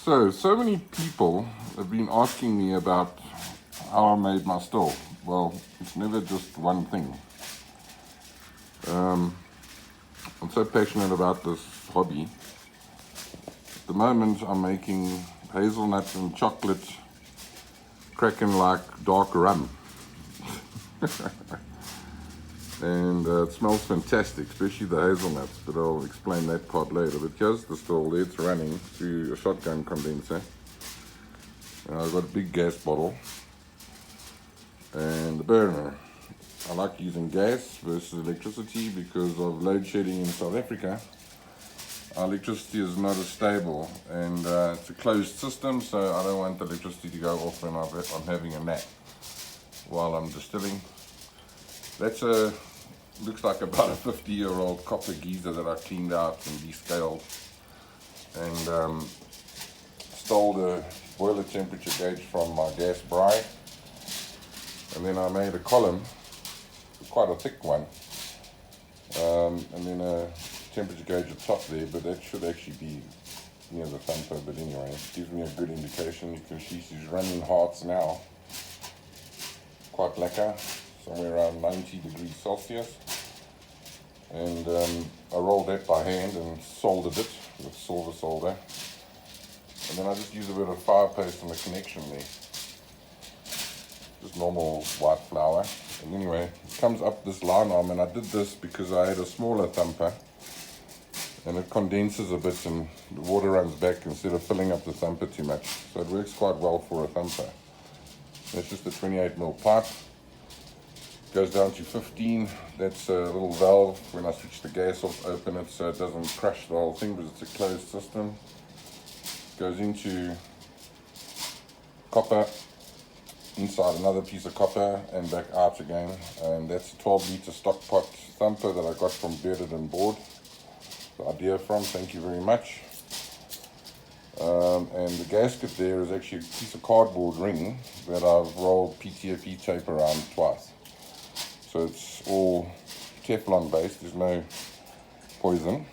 So many people have been asking me about how I made my still. Well, it's never just one thing. I'm so passionate about this hobby. At the moment, I'm making hazelnut and chocolate cracking like dark rum. And it smells fantastic, especially the hazelnuts, but I'll explain that part later. But here's the still there, it's running through a shotgun condenser. And I've got a big gas bottle and the burner. I like using gas versus electricity because of load shedding in South Africa. Our electricity is not as stable, and it's a closed system, so I don't want the electricity to go off when I'm having a nap while I'm distilling. That's looks like about a 50-year-old copper geyser that I cleaned out and descaled, and stole the boiler temperature gauge from my gas bride, and then I made a column, quite a thick one, and then a temperature gauge at the top there, but that should actually be near the thumper. But anyway, it gives me a good indication. You can see she's running hearts now, quite lacquer, somewhere around 90 degrees Celsius. And I rolled that by hand and soldered it with silver solder, and then I just use a bit of fire paste on the connection there, just normal white flour. And anyway, it comes up this line arm, and I did this because I had a smaller thumper and it condenses a bit and the water runs back instead of filling up the thumper too much, so it works quite well for a thumper. That's just a 28mm pipe. Goes down to 15. That's a little valve. When I switch the gas off, open it so it doesn't crush the whole thing, but it's a closed system. Goes into copper, inside another piece of copper, and back out again. And that's a 12-litre stock pot thumper that I got from Bearded and Board. The idea from, thank you very much. And the gasket there is actually a piece of cardboard ring that I've rolled PTFE tape around twice. So it's all Teflon based, there's no poison.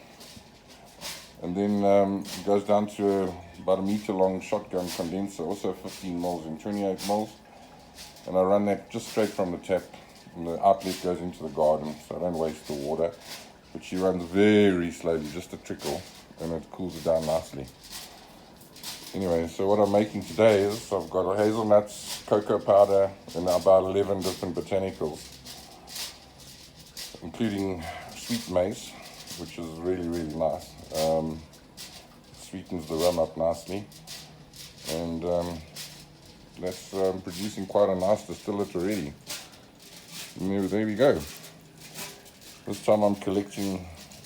And then it goes down to about a meter long shotgun condenser, also 15mm and 28mm. And I run that just straight from the tap, and the outlet goes into the garden, so I don't waste the water. But she runs very slowly, just a trickle, and it cools it down nicely. Anyway, so what I'm making today is I've got hazelnuts, cocoa powder, and about 11 different botanicals, including sweet mace, which is really, really nice. Sweetens the rum up nicely, and that's producing quite a nice distillate already. And there we go. This time I'm going to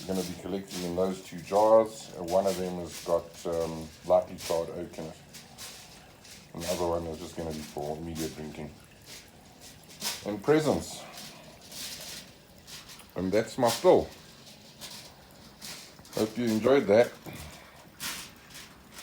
be collecting in those two jars. One of them has got lightly charred oak in it, and the other one is just going to be for immediate drinking and presents. And that's my still. Hope you enjoyed that.